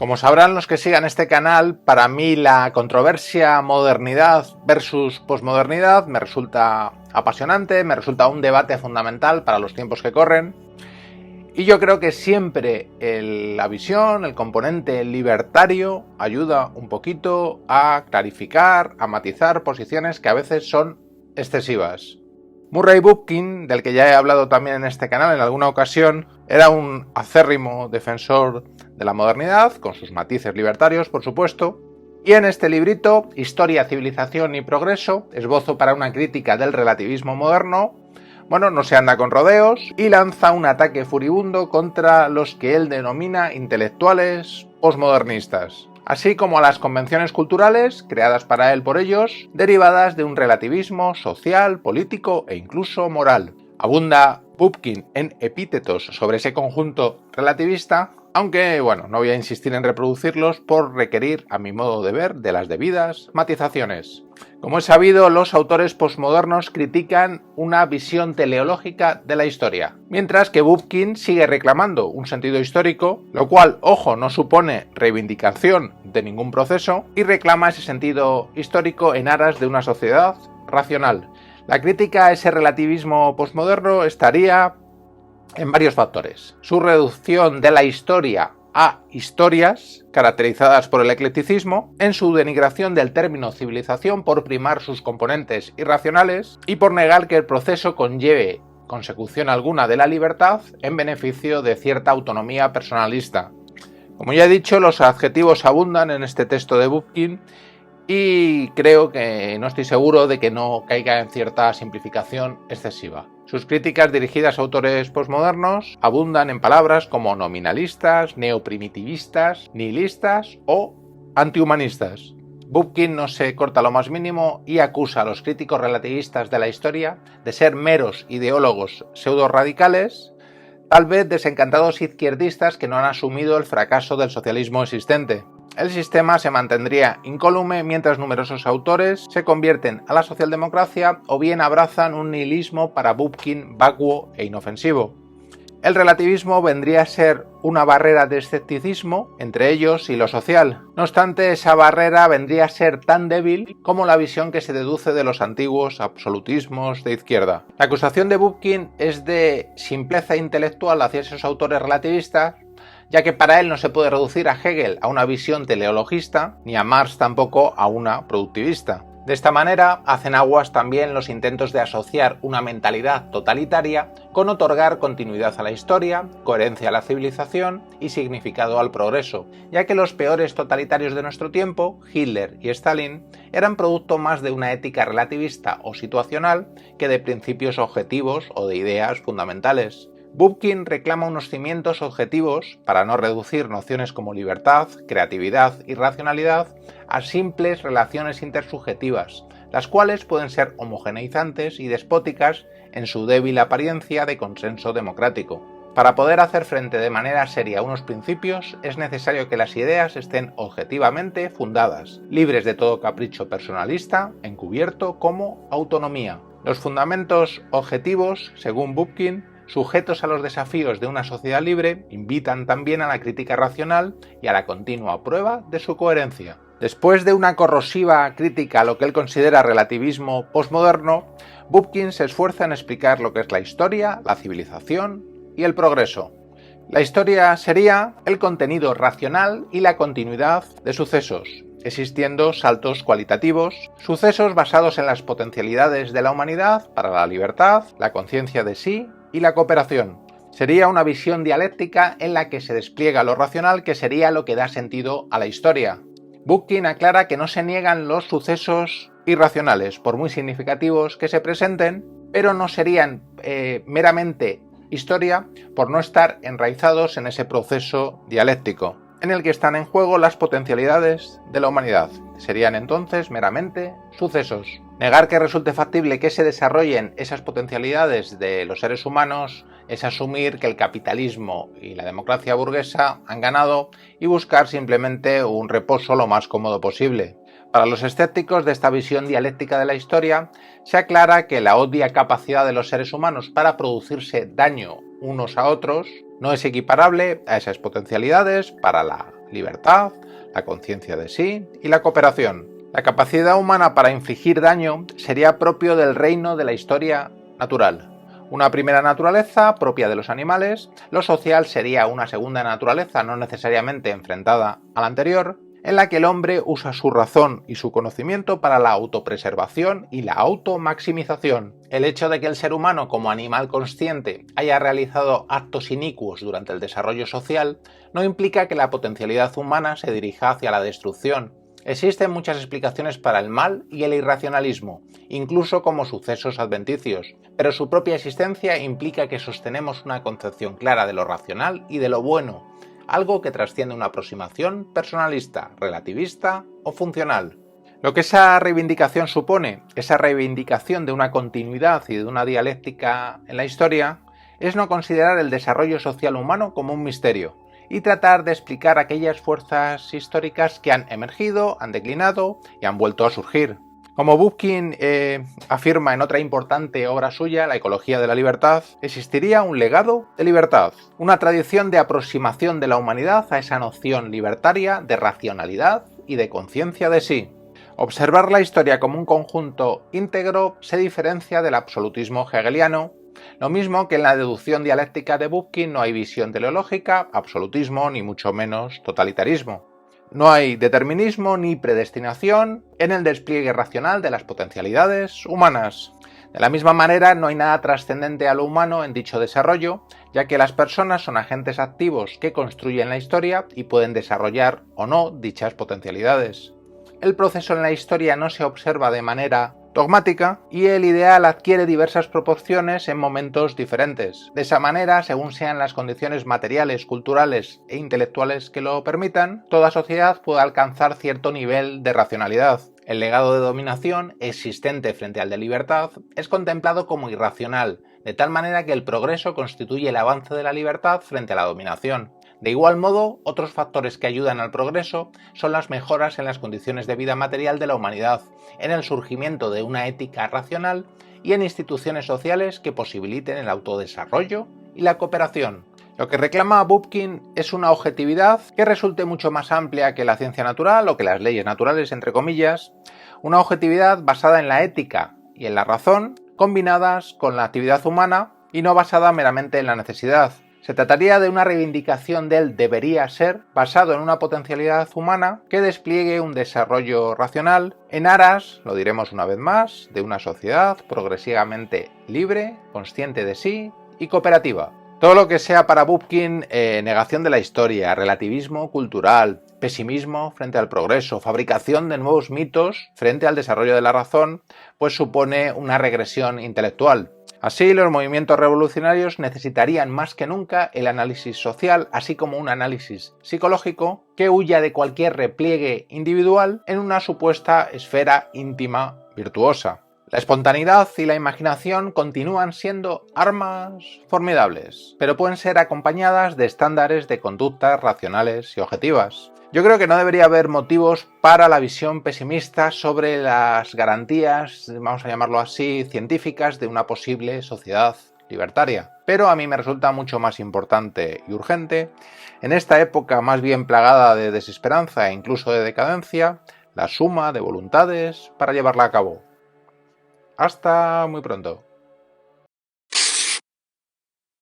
Como sabrán los que sigan este canal, para mí la controversia modernidad versus posmodernidad me resulta apasionante, me resulta un debate fundamental para los tiempos que corren. Y yo creo que siempre la visión, el componente libertario ayuda un poquito a clarificar, a matizar posiciones que a veces son excesivas. Murray Bookchin, del que ya he hablado también en este canal en alguna ocasión, era un acérrimo defensor de la modernidad, con sus matices libertarios, por supuesto, y en este librito, Historia, Civilización y Progreso, esbozo para una crítica del relativismo moderno, no se anda con rodeos y lanza un ataque furibundo contra los que él denomina intelectuales posmodernistas, así como a las convenciones culturales, creadas para él por ellos, derivadas de un relativismo social, político e incluso moral. Abunda Bookchin en epítetos sobre ese conjunto relativista, aunque no voy a insistir en reproducirlos por requerir, a mi modo de ver, de las debidas matizaciones. Como es sabido, los autores posmodernos critican una visión teleológica de la historia, mientras que Bookchin sigue reclamando un sentido histórico, lo cual, ojo, no supone reivindicación de ningún proceso, y reclama ese sentido histórico en aras de una sociedad racional. La crítica a ese relativismo posmoderno estaría en varios factores. Su reducción de la historia a historias, caracterizadas por el eclecticismo, en su denigración del término civilización por primar sus componentes irracionales y por negar que el proceso conlleve consecución alguna de la libertad en beneficio de cierta autonomía personalista. Como ya he dicho, los adjetivos abundan en este texto de Bookchin y creo que no estoy seguro de que no caiga en cierta simplificación excesiva. Sus críticas dirigidas a autores posmodernos abundan en palabras como nominalistas, neoprimitivistas, nihilistas o antihumanistas. Bookchin no se corta lo más mínimo y acusa a los críticos relativistas de la historia de ser meros ideólogos pseudo-radicales, tal vez desencantados izquierdistas que no han asumido el fracaso del socialismo existente. El sistema se mantendría incólume mientras numerosos autores se convierten a la socialdemocracia o bien abrazan un nihilismo para Bookchin vacuo e inofensivo. El relativismo vendría a ser una barrera de escepticismo entre ellos y lo social. No obstante, esa barrera vendría a ser tan débil como la visión que se deduce de los antiguos absolutismos de izquierda. La acusación de Bookchin es de simpleza intelectual hacia esos autores relativistas, ya que para él no se puede reducir a Hegel a una visión teleologista, ni a Marx tampoco a una productivista. De esta manera, hacen aguas también los intentos de asociar una mentalidad totalitaria con otorgar continuidad a la historia, coherencia a la civilización y significado al progreso, ya que los peores totalitarios de nuestro tiempo, Hitler y Stalin, eran producto más de una ética relativista o situacional que de principios objetivos o de ideas fundamentales. Bookchin reclama unos cimientos objetivos para no reducir nociones como libertad, creatividad y racionalidad a simples relaciones intersubjetivas, las cuales pueden ser homogeneizantes y despóticas en su débil apariencia de consenso democrático. Para poder hacer frente de manera seria a unos principios es necesario que las ideas estén objetivamente fundadas, libres de todo capricho personalista, encubierto como autonomía. Los fundamentos objetivos, según Bookchin, sujetos a los desafíos de una sociedad libre, invitan también a la crítica racional y a la continua prueba de su coherencia. Después de una corrosiva crítica a lo que él considera relativismo posmoderno, Bookchin se esfuerza en explicar lo que es la historia, la civilización y el progreso. La historia sería el contenido racional y la continuidad de sucesos, existiendo saltos cualitativos, sucesos basados en las potencialidades de la humanidad para la libertad, la conciencia de sí y la cooperación. Sería una visión dialéctica en la que se despliega lo racional, que sería lo que da sentido a la historia. Bookchin aclara que no se niegan los sucesos irracionales, por muy significativos que se presenten, pero no serían meramente historia por no estar enraizados en ese proceso dialéctico, en el que están en juego las potencialidades de la humanidad. Serían entonces meramente sucesos. Negar que resulte factible que se desarrollen esas potencialidades de los seres humanos es asumir que el capitalismo y la democracia burguesa han ganado y buscar simplemente un reposo lo más cómodo posible. Para los escépticos de esta visión dialéctica de la historia, se aclara que la obvia capacidad de los seres humanos para producirse daño unos a otros no es equiparable a esas potencialidades para la libertad, la conciencia de sí y la cooperación. La capacidad humana para infligir daño sería propio del reino de la historia natural. Una primera naturaleza propia de los animales, lo social sería una segunda naturaleza no necesariamente enfrentada a la anterior, en la que el hombre usa su razón y su conocimiento para la autopreservación y la automaximización. El hecho de que el ser humano como animal consciente haya realizado actos inicuos durante el desarrollo social no implica que la potencialidad humana se dirija hacia la destrucción. Existen muchas explicaciones para el mal y el irracionalismo, incluso como sucesos adventicios, pero su propia existencia implica que sostenemos una concepción clara de lo racional y de lo bueno, algo que trasciende una aproximación personalista, relativista o funcional. Lo que esa reivindicación supone, esa reivindicación de una continuidad y de una dialéctica en la historia, es no considerar el desarrollo social humano como un misterio, y tratar de explicar aquellas fuerzas históricas que han emergido, han declinado y han vuelto a surgir. Como Bookchin afirma en otra importante obra suya, La ecología de la libertad, existiría un legado de libertad, una tradición de aproximación de la humanidad a esa noción libertaria de racionalidad y de conciencia de sí. Observar la historia como un conjunto íntegro se diferencia del absolutismo hegeliano, lo mismo que en la deducción dialéctica de Bookchin no hay visión teleológica, absolutismo ni mucho menos totalitarismo. No hay determinismo ni predestinación en el despliegue racional de las potencialidades humanas. De la misma manera, no hay nada trascendente a lo humano en dicho desarrollo, ya que las personas son agentes activos que construyen la historia y pueden desarrollar o no dichas potencialidades. El proceso en la historia no se observa de manera dogmática y el ideal adquiere diversas proporciones en momentos diferentes. De esa manera, según sean las condiciones materiales, culturales e intelectuales que lo permitan, toda sociedad puede alcanzar cierto nivel de racionalidad. El legado de dominación existente frente al de libertad es contemplado como irracional, de tal manera que el progreso constituye el avance de la libertad frente a la dominación. De igual modo, otros factores que ayudan al progreso son las mejoras en las condiciones de vida material de la humanidad, en el surgimiento de una ética racional y en instituciones sociales que posibiliten el autodesarrollo y la cooperación. Lo que reclama Bookchin es una objetividad que resulte mucho más amplia que la ciencia natural o que las leyes naturales, entre comillas, una objetividad basada en la ética y en la razón, combinadas con la actividad humana y no basada meramente en la necesidad. Se trataría de una reivindicación del debería ser basado en una potencialidad humana que despliegue un desarrollo racional en aras, lo diremos una vez más, de una sociedad progresivamente libre, consciente de sí y cooperativa. Todo lo que sea para Bookchin negación de la historia, relativismo cultural, pesimismo frente al progreso, fabricación de nuevos mitos frente al desarrollo de la razón, pues supone una regresión intelectual. Así, los movimientos revolucionarios necesitarían más que nunca el análisis social, así como un análisis psicológico que huya de cualquier repliegue individual en una supuesta esfera íntima virtuosa. La espontaneidad y la imaginación continúan siendo armas formidables, pero pueden ser acompañadas de estándares de conductas racionales y objetivas. Yo creo que no debería haber motivos para la visión pesimista sobre las garantías, vamos a llamarlo así, científicas de una posible sociedad libertaria. Pero a mí me resulta mucho más importante y urgente, en esta época más bien plagada de desesperanza e incluso de decadencia, la suma de voluntades para llevarla a cabo. Hasta muy pronto.